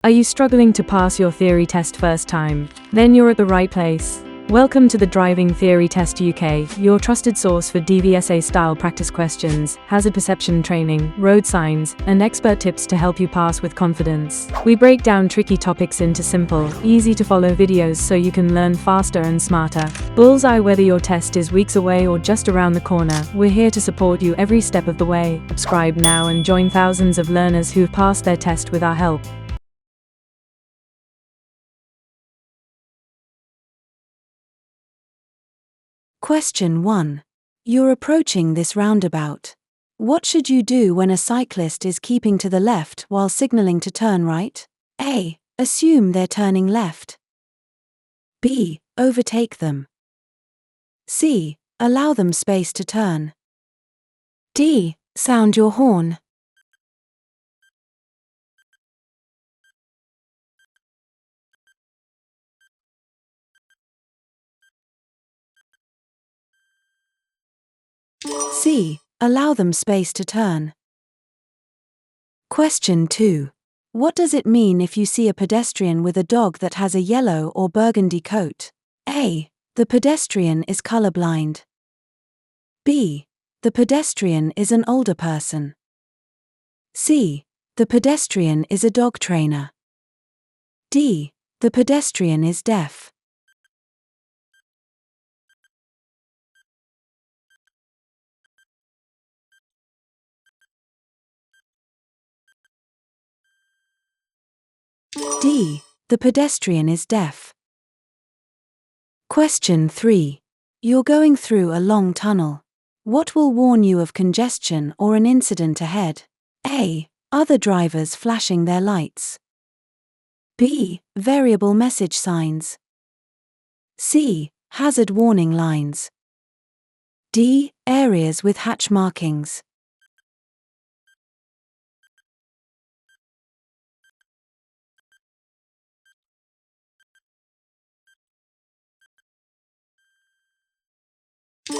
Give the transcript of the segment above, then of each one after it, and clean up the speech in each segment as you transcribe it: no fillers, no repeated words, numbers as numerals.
Are you struggling to pass your theory test first time? Then you're at the right place. Welcome to the Driving Theory Test UK, your trusted source for DVSA-style practice questions, hazard perception training, road signs, and expert tips to help you pass with confidence. We break down tricky topics into simple, easy-to-follow videos so you can learn faster and smarter. Bullseye, whether your test is weeks away or just around the corner, we're here to support you every step of the way. Subscribe now and join thousands of learners who've passed their test with our help. Question 1. You're approaching this roundabout. What should you do when a cyclist is keeping to the left while signaling to turn right? A. Assume they're turning left. B. Overtake them. C. Allow them space to turn. D. Sound your horn. C. Allow them space to turn. Question 2. What does it mean if you see a pedestrian with a dog that has a yellow or burgundy coat? A. The pedestrian is colorblind. B. The pedestrian is an older person. C. The pedestrian is a dog trainer. D. The pedestrian is deaf. D. The pedestrian is deaf. Question 3. You're going through a long tunnel. What will warn you of congestion or an incident ahead? A. Other drivers flashing their lights. B. Variable message signs. C. Hazard warning lines. D. Areas with hatch markings.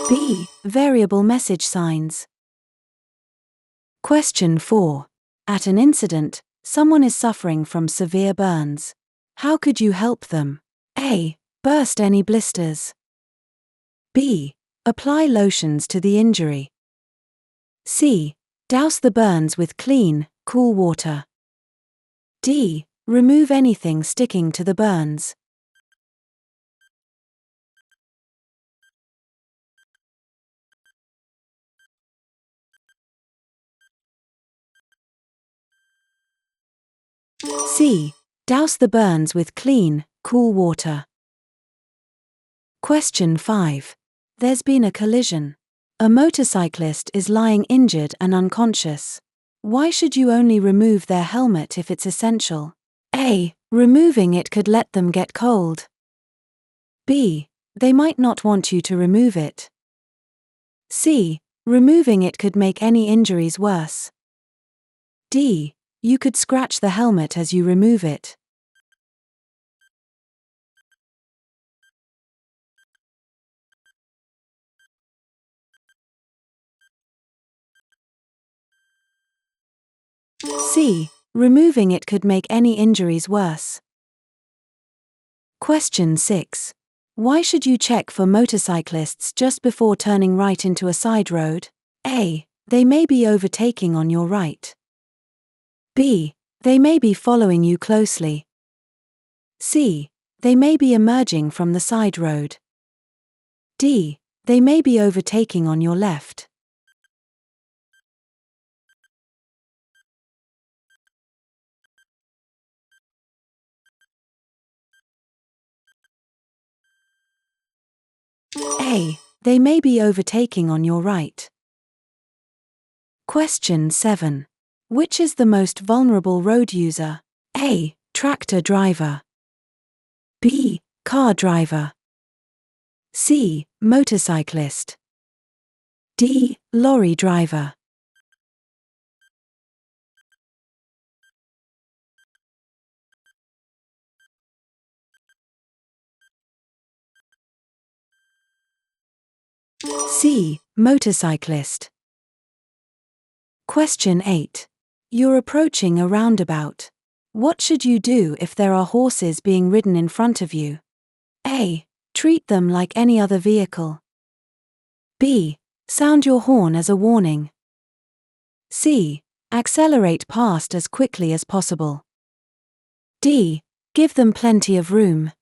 B. Variable message signs. Question 4. At an incident, someone is suffering from severe burns. How could you help them? A. Burst any blisters. B. Apply lotions to the injury. C. Douse the burns with clean, cool water. D. Remove anything sticking to the burns. C. Douse the burns with clean, cool water. Question 5. There's been a collision. A motorcyclist is lying injured and unconscious. Why should you only remove their helmet if it's essential? A. Removing it could let them get cold. B. They might not want you to remove it. C. Removing it could make any injuries worse. D. You could scratch the helmet as you remove it. C. Removing it could make any injuries worse. Question 6. Why should you check for motorcyclists just before turning right into a side road? A. They may be overtaking on your right. B. They may be following you closely. C. They may be emerging from the side road. D. They may be overtaking on your left. A. They may be overtaking on your right. Question 7. Which is the most vulnerable road user? A. Tractor driver. B. Car driver. C. Motorcyclist. D. Lorry driver. C. Motorcyclist. Question 8. You're approaching a roundabout. What should you do if there are horses being ridden in front of you? A. Treat them like any other vehicle. B. Sound your horn as a warning. C. Accelerate past as quickly as possible. D. Give them plenty of room.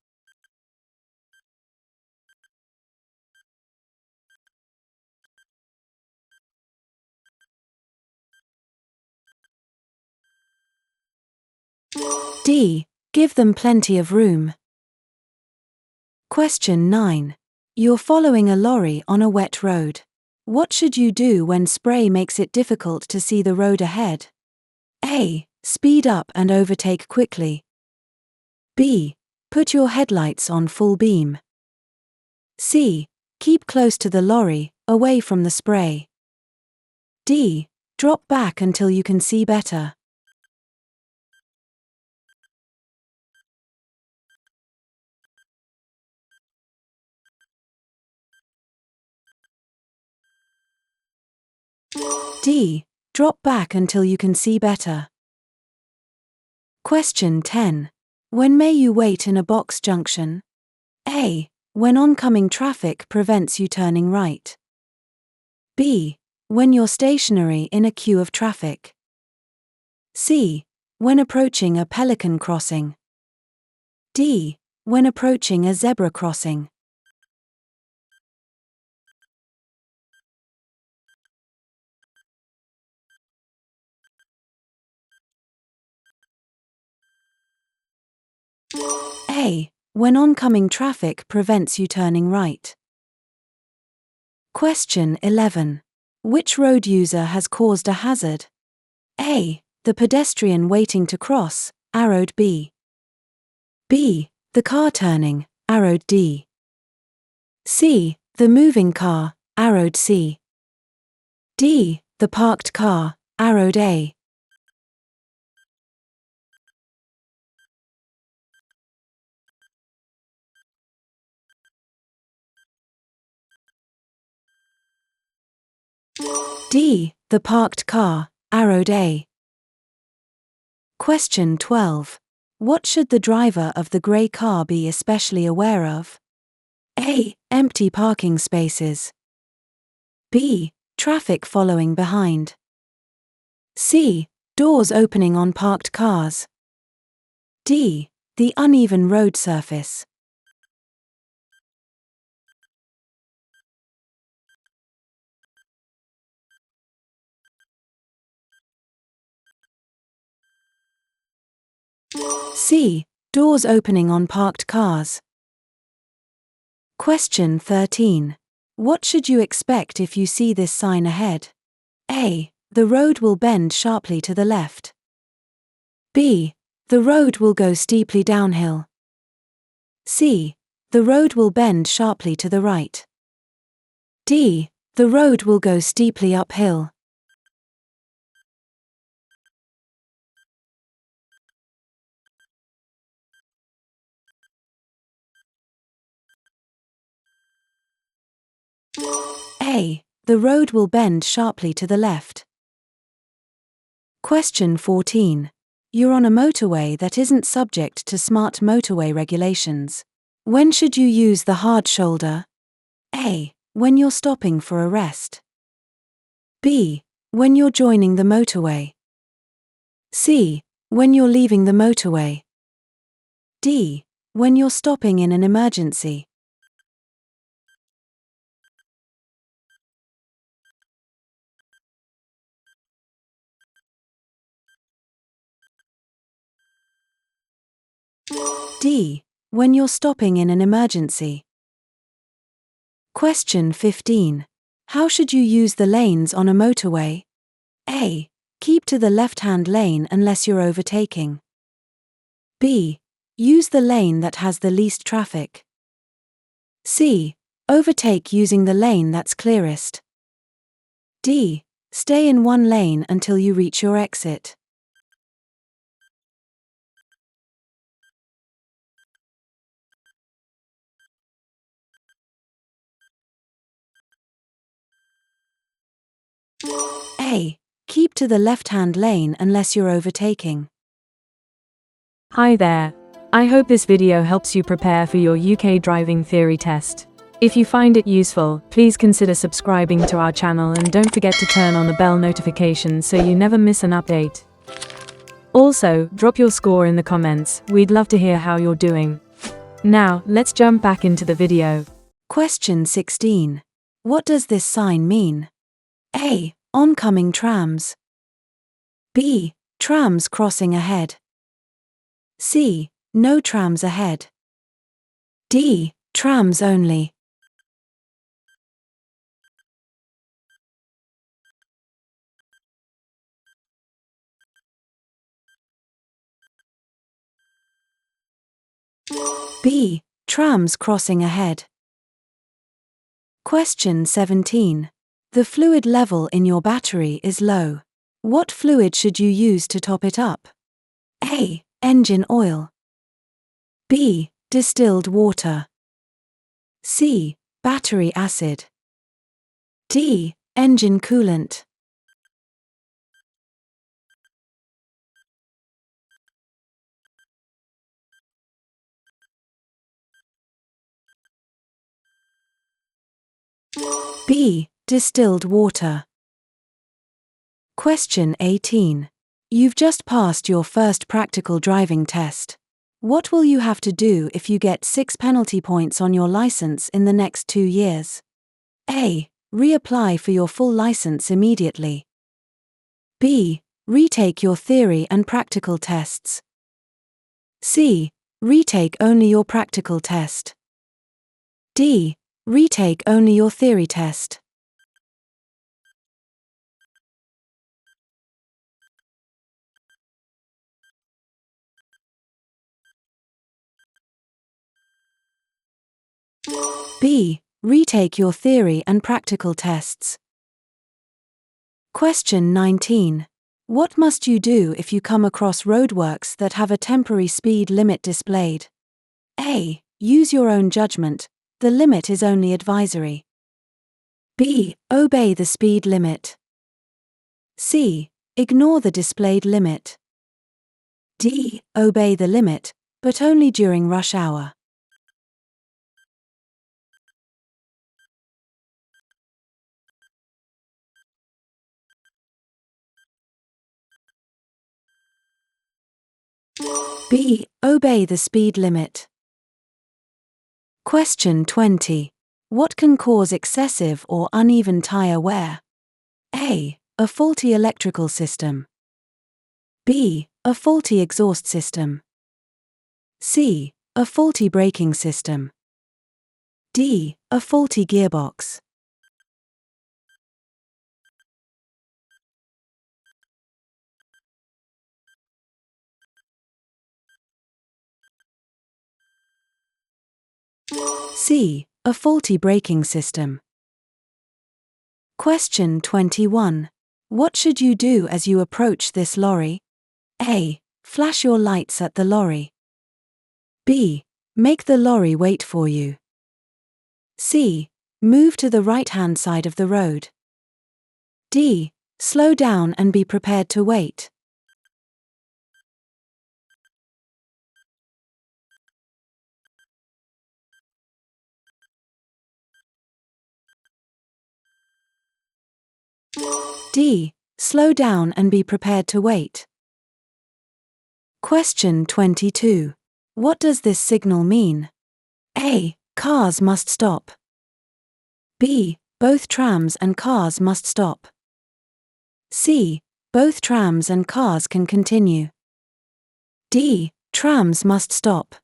D. Give them plenty of room. Question 9. You're following a lorry on a wet road. What should you do when spray makes it difficult to see the road ahead? A. Speed up and overtake quickly. B. Put your headlights on full beam. C. Keep close to the lorry, away from the spray. D. Drop back until you can see better. D. Drop back until you can see better. Question 10. When may you wait in a box junction? A. When oncoming traffic prevents you turning right. B. When you're stationary in a queue of traffic. C. When approaching a pelican crossing. D. When approaching a zebra crossing. A. When oncoming traffic prevents you turning right. Question 11. Which road user has caused a hazard? A. The pedestrian waiting to cross, arrowed B. B. The car turning, arrowed D. C. The moving car, arrowed C. D. The parked car, arrowed A. D. The parked car, arrowed A. Question 12. What should the driver of the grey car be especially aware of? A. Empty parking spaces. B. Traffic following behind. C. Doors opening on parked cars. D. The uneven road surface. C. Doors opening on parked cars. Question 13. What should you expect if you see this sign ahead? A. The road will bend sharply to the left. B. The road will go steeply downhill. C. The road will bend sharply to the right. D. The road will go steeply uphill. A. The road will bend sharply to the left. Question 14. You're on a motorway that isn't subject to smart motorway regulations. When should you use the hard shoulder? A. When you're stopping for a rest. B. When you're joining the motorway. C. When you're leaving the motorway. D. When you're stopping in an emergency. D. When you're stopping in an emergency. Question 15. How should you use the lanes on a motorway? A. Keep to the left-hand lane unless you're overtaking. B. Use the lane that has the least traffic. C. Overtake using the lane that's clearest. D. Stay in one lane until you reach your exit. A. Keep to the left-hand lane unless you're overtaking. Hi there. I hope this video helps you prepare for your UK driving theory test. If you find it useful, please consider subscribing to our channel and don't forget to turn on the bell notification so you never miss an update. Also, drop your score in the comments, we'd love to hear how you're doing. Now, let's jump back into the video. Question 16. What does this sign mean? A. Oncoming trams. B. Trams crossing ahead. C. No trams ahead. D. Trams only. B. Trams crossing ahead. Question 17. The fluid level in your battery is low. What fluid should you use to top it up? A. Engine oil. B. Distilled water. C. Battery acid. D. Engine coolant. B. Distilled water. Question 18. You've just passed your first practical driving test. What will you have to do if you get 6 penalty points on your license in the next 2 years? A. Reapply for your full license immediately. B. Retake your theory and practical tests. C. Retake only your practical test. D. Retake only your theory test. B. Retake your theory and practical tests. Question 19. What must you do if you come across roadworks that have a temporary speed limit displayed? A. Use your own judgment. The limit is only advisory. B. Obey the speed limit. C. Ignore the displayed limit. D. Obey the limit, but only during rush hour. B. Obey the speed limit. Question 20. What can cause excessive or uneven tire wear? A. A faulty electrical system. B. A faulty exhaust system. C. A faulty braking system. D. A faulty gearbox. C. A faulty braking system. Question 21. What should you do as you approach this lorry? A. Flash your lights at the lorry. B. Make the lorry wait for you. C. Move to the right-hand side of the road. D. Slow down and be prepared to wait. D. Slow down and be prepared to wait. Question 22. What does this signal mean? A. Cars must stop. B. Both trams and cars must stop. C. Both trams and cars can continue. D. Trams must stop.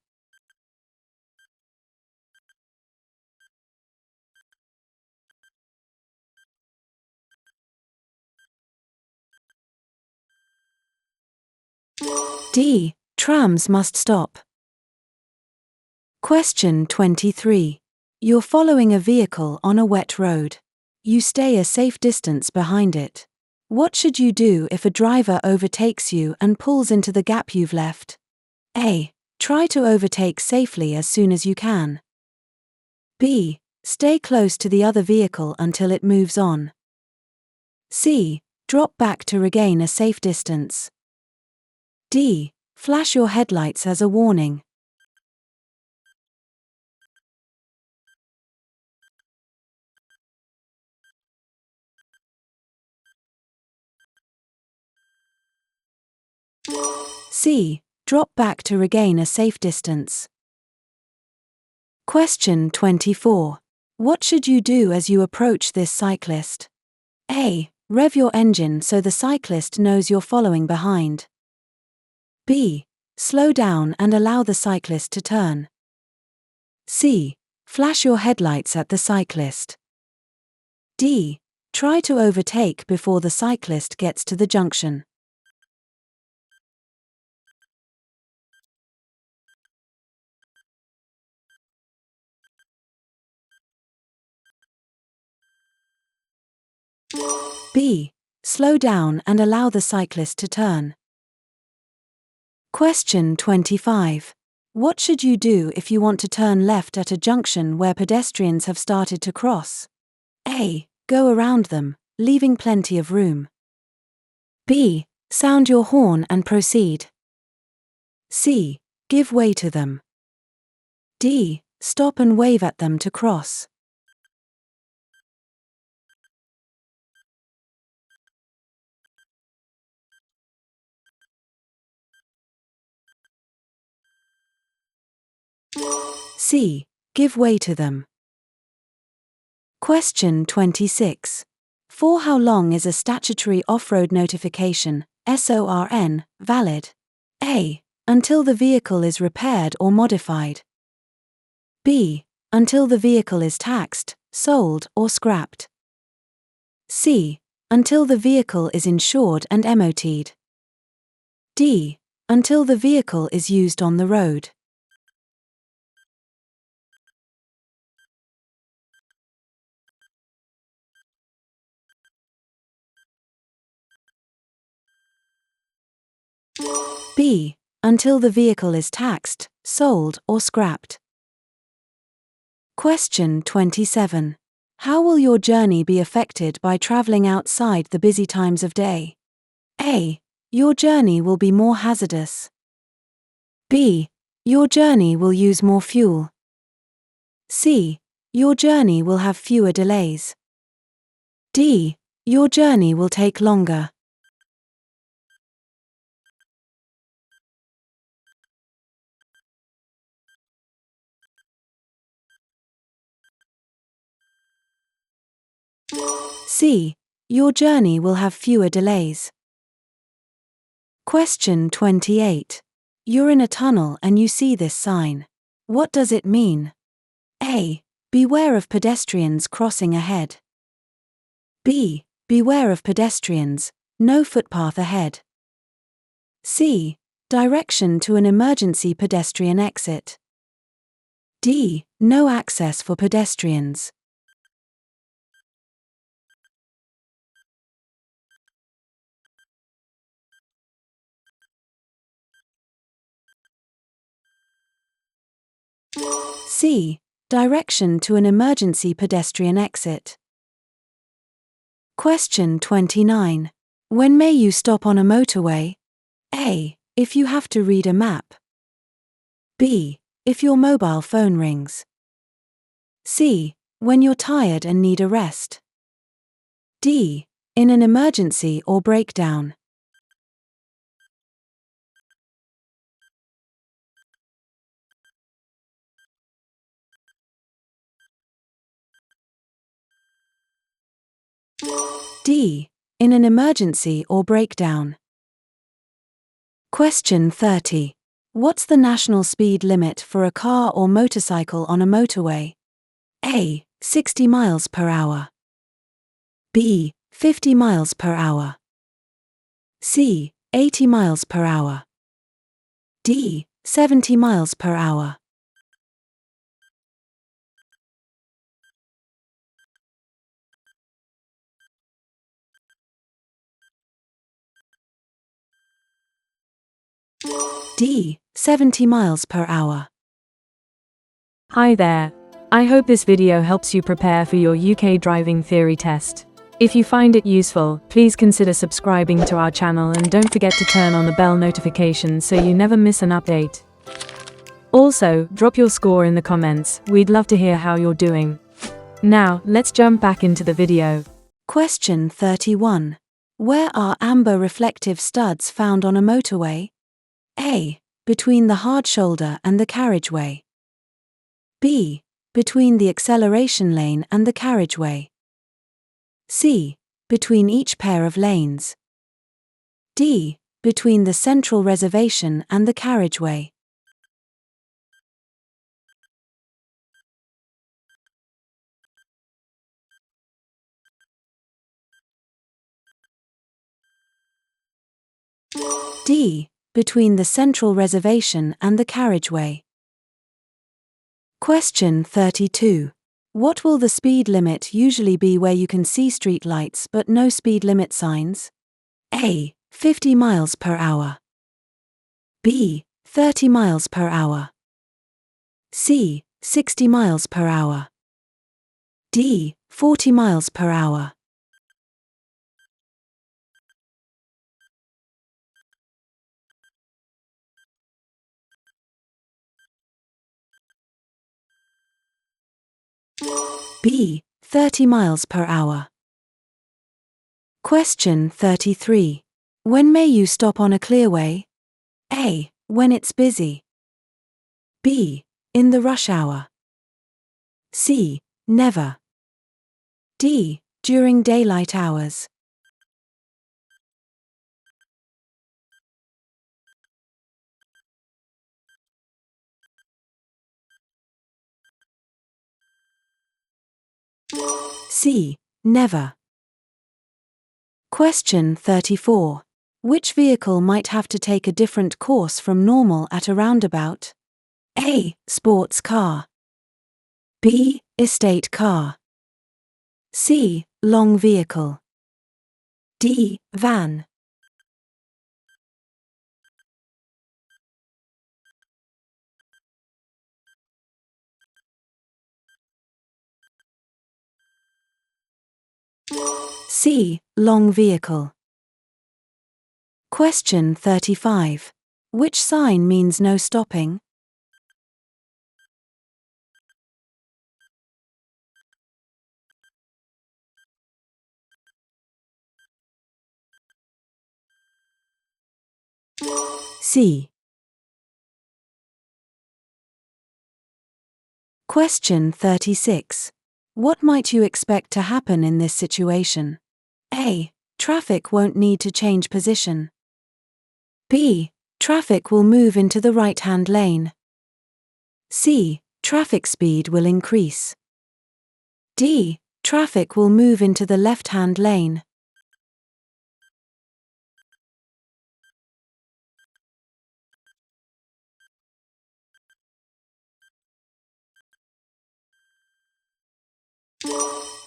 D. Trams must stop. Question 23. You're following a vehicle on a wet road. You stay a safe distance behind it. What should you do if a driver overtakes you and pulls into the gap you've left? A. Try to overtake safely as soon as you can. B. Stay close to the other vehicle until it moves on. C. Drop back to regain a safe distance. D. Flash your headlights as a warning. C. Drop back to regain a safe distance. Question 24. What should you do as you approach this cyclist? A. Rev your engine so the cyclist knows you're following behind. B. Slow down and allow the cyclist to turn. C. Flash your headlights at the cyclist. D. Try to overtake before the cyclist gets to the junction. B. Slow down and allow the cyclist to turn. Question 25. What should you do if you want to turn left at a junction where pedestrians have started to cross? A. Go around them, leaving plenty of room. B. Sound your horn and proceed. C. Give way to them. D. Stop and wave at them to cross. C. Give way to them. Question 26. For how long is a statutory off-road notification, SORN, valid? A. Until the vehicle is repaired or modified. B. Until the vehicle is taxed, sold, or scrapped. C. Until the vehicle is insured and MOT'd. D. Until the vehicle is used on the road. B. Until the vehicle is taxed, sold, or scrapped. Question 27. How will your journey be affected by traveling outside the busy times of day? A. Your journey will be more hazardous. B. Your journey will use more fuel. C. Your journey will have fewer delays. D. Your journey will take longer. C. Your journey will have fewer delays. Question 28. You're in a tunnel and you see this sign. What does it mean? A. Beware of pedestrians crossing ahead. B. Beware of pedestrians, no footpath ahead. C. Direction to an emergency pedestrian exit. D. No access for pedestrians. C. Direction to an emergency pedestrian exit. Question 29. When may you stop on a motorway? A. If you have to read a map. B. If your mobile phone rings. C. When you're tired and need a rest. D. In an emergency or breakdown. D. In an emergency or breakdown. Question 30. What's the national speed limit for a car or motorcycle on a motorway? A. 60 miles per hour. B. 50 miles per hour. C. 80 miles per hour. D. 70 miles per hour. D. 70 miles per hour. Hi there. I hope this video helps you prepare for your UK driving theory test. If you find it useful, please consider subscribing to our channel and don't forget to turn on the bell notification so you never miss an update. Also, drop your score in the comments, we'd love to hear how you're doing. Now, let's jump back into the video. Question 31. Where are amber reflective studs found on a motorway? A. Between the hard shoulder and the carriageway. B. Between the acceleration lane and the carriageway. C. Between each pair of lanes. D. Between the central reservation and the carriageway. D. Between the central reservation and the carriageway. Question 32. What will the speed limit usually be where you can see street lights but no speed limit signs? A. 50 miles per hour. B. 30 miles per hour. C. 60 miles per hour. D. 40 miles per hour. B. 30 miles per hour. Question 33. When may you stop on a clearway? A. When it's busy. B. In the rush hour. C. Never. D. During daylight hours. C. Never. Question 34. Which vehicle might have to take a different course from normal at a roundabout? A. Sports car. B. Estate car. C. Long vehicle. D. Van. C. Long vehicle. Question 35. Which sign means no stopping? C. Question 36. What might you expect to happen in this situation? A. Traffic won't need to change position. B. Traffic will move into the right-hand lane. C. Traffic speed will increase. D. Traffic will move into the left-hand lane.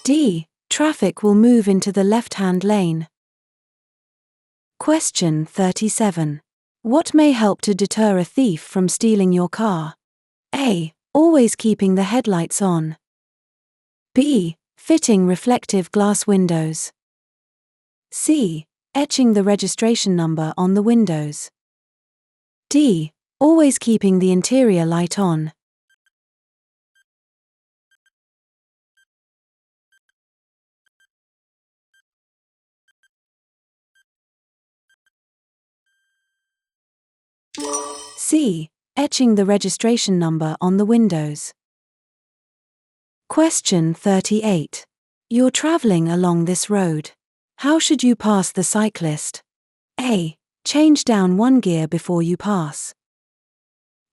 D. Traffic will move into the left-hand lane. Question 37. What may help to deter a thief from stealing your car? A. Always keeping the headlights on. B. Fitting reflective glass windows. C. Etching the registration number on the windows. D. Always keeping the interior light on. C. Etching the registration number on the windows. Question 38. You're traveling along this road. How should you pass the cyclist? A. Change down one gear before you pass.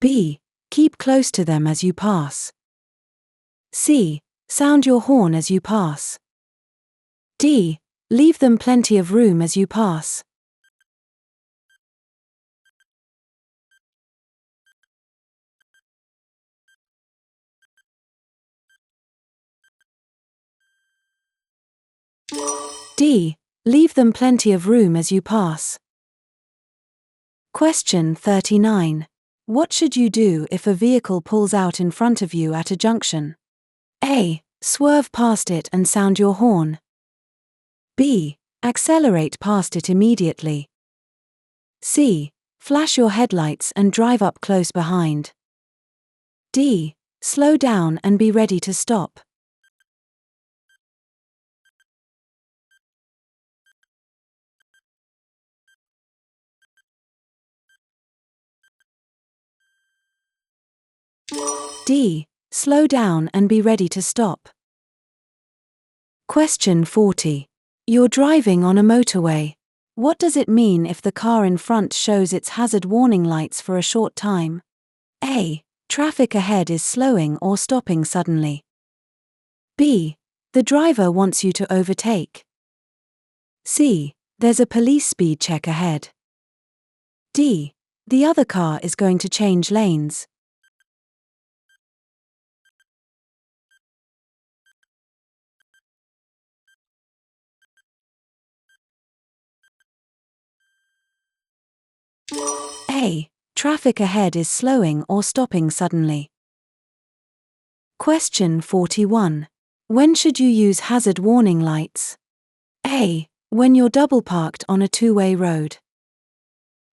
B. Keep close to them as you pass. C. Sound your horn as you pass. D. Leave them plenty of room as you pass. D. Leave them plenty of room as you pass. Question 39. What should you do if a vehicle pulls out in front of you at a junction? A. Swerve past it and sound your horn. B. Accelerate past it immediately. C. Flash your headlights and drive up close behind. D. Slow down and be ready to stop. D. Slow down and be ready to stop. Question 40. You're driving on a motorway. What does it mean if the car in front shows its hazard warning lights for a short time? A. Traffic ahead is slowing or stopping suddenly. B. The driver wants you to overtake. C. There's a police speed check ahead. D. The other car is going to change lanes. A. Traffic ahead is slowing or stopping suddenly. Question 41. When should you use hazard warning lights? A. When you're double parked on a two-way road.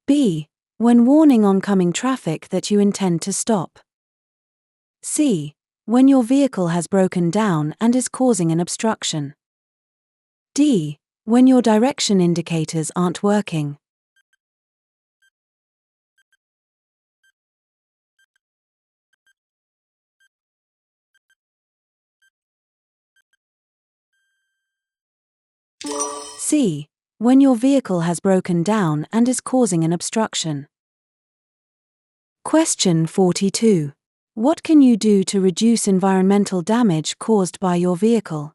B. When warning oncoming traffic that you intend to stop. C. When your vehicle has broken down and is causing an obstruction. D. When your direction indicators aren't working. C. When your vehicle has broken down and is causing an obstruction. Question 42. What can you do to reduce environmental damage caused by your vehicle?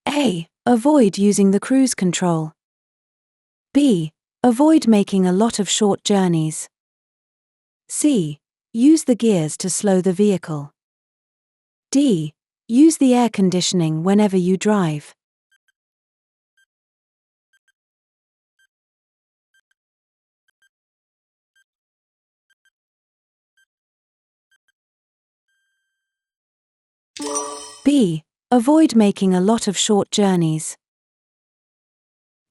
A. Avoid using the cruise control. B. Avoid making a lot of short journeys. C. Use the gears to slow the vehicle. D. Use the air conditioning whenever you drive. B. Avoid making a lot of short journeys.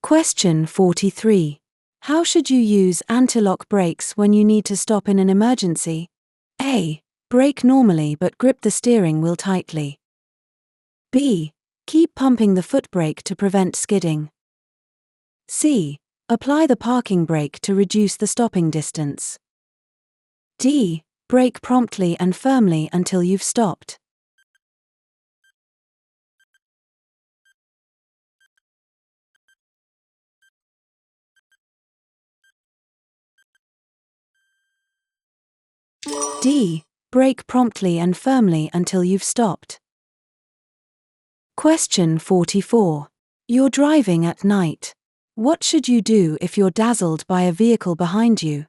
Question 43. How should you use anti-lock brakes when you need to stop in an emergency? A. Brake normally but grip the steering wheel tightly. B. Keep pumping the foot brake to prevent skidding. C. Apply the parking brake to reduce the stopping distance. D. Brake promptly and firmly until you've stopped. D. Brake promptly and firmly until you've stopped. Question 44. You're driving at night. What should you do if you're dazzled by a vehicle behind you?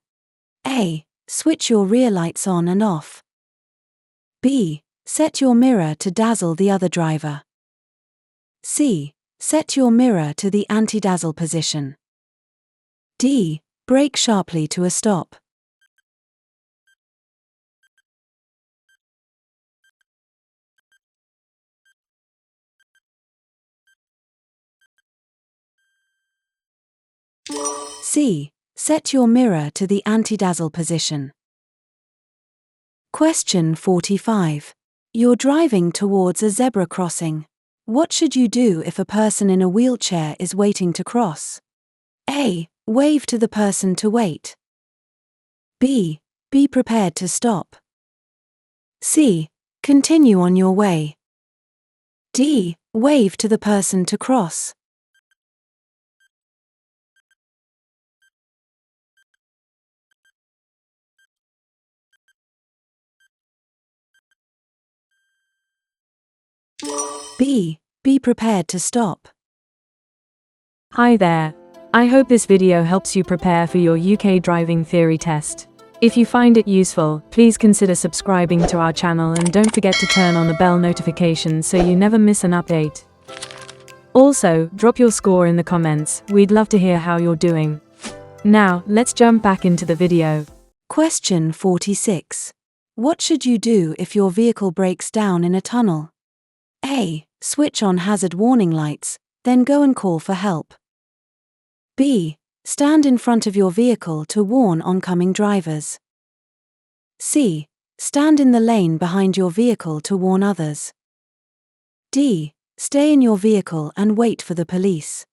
A. Switch your rear lights on and off. B. Set your mirror to dazzle the other driver. C. Set your mirror to the anti-dazzle position. D. Brake sharply to a stop. C. Set your mirror to the anti-dazzle position. Question 45. You're driving towards a zebra crossing. What should you do if a person in a wheelchair is waiting to cross? A. Wave to the person to wait. B. Be prepared to stop. C. Continue on your way. D. Wave to the person to cross. B. Be prepared to stop. Hi there. I hope this video helps you prepare for your UK driving theory test. If you find it useful, please consider subscribing to our channel and don't forget to turn on the bell notification so you never miss an update. Also, drop your score in the comments, we'd love to hear how you're doing. Now, let's jump back into the video. Question 46. What should you do if your vehicle breaks down in a tunnel? A. Switch on hazard warning lights, then go and call for help. B. Stand in front of your vehicle to warn oncoming drivers. C. Stand in the lane behind your vehicle to warn others. D. Stay in your vehicle and wait for the police.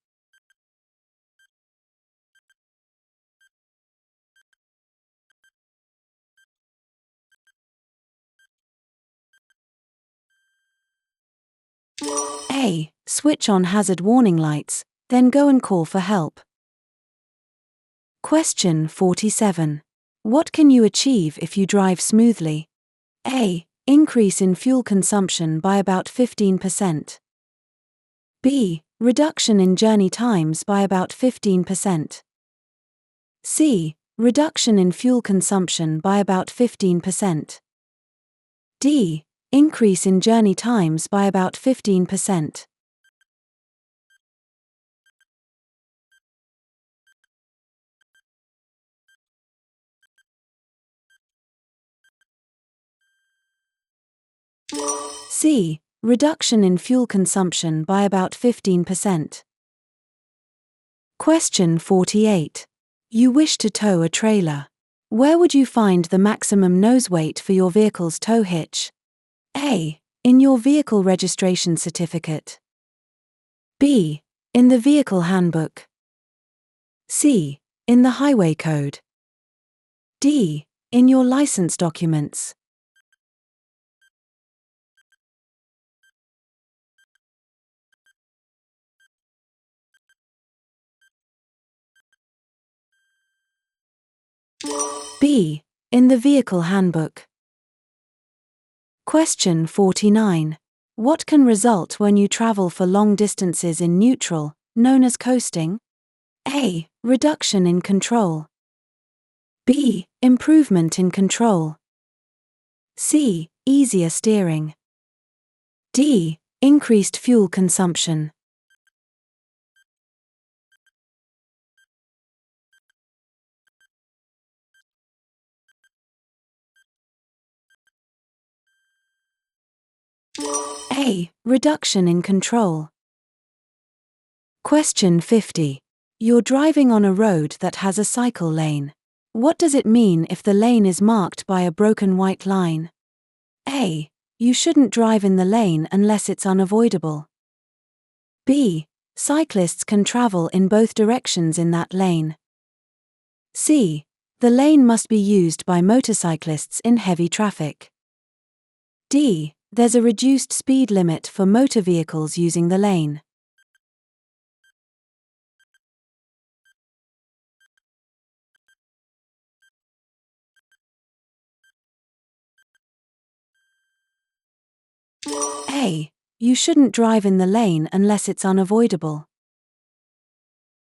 A. Switch on hazard warning lights, then go and call for help. Question 47. What can you achieve if you drive smoothly? A. Increase in fuel consumption by about 15%. B. Reduction in journey times by about 15%. C. Reduction in fuel consumption by about 15%. D. Increase in journey times by about 15%. C. Reduction in fuel consumption by about 15%. Question 48. You wish to tow a trailer. Where would you find the maximum nose weight for your vehicle's tow hitch? A. In your vehicle registration certificate. B. In the vehicle handbook. C. In the highway code. D. In your license documents. B. In the vehicle handbook. Question 49. What can result when you travel for long distances in neutral, known as coasting? A. Reduction in control. B. Improvement in control. C. Easier steering. D. Increased fuel consumption. A. Reduction in control. Question 50. You're driving on a road that has a cycle lane. What does it mean if the lane is marked by a broken white line? A. You shouldn't drive in the lane unless it's unavoidable. B. Cyclists can travel in both directions in that lane. C. The lane must be used by motorcyclists in heavy traffic. D. There's a reduced speed limit for motor vehicles using the lane. A. You shouldn't drive in the lane unless it's unavoidable.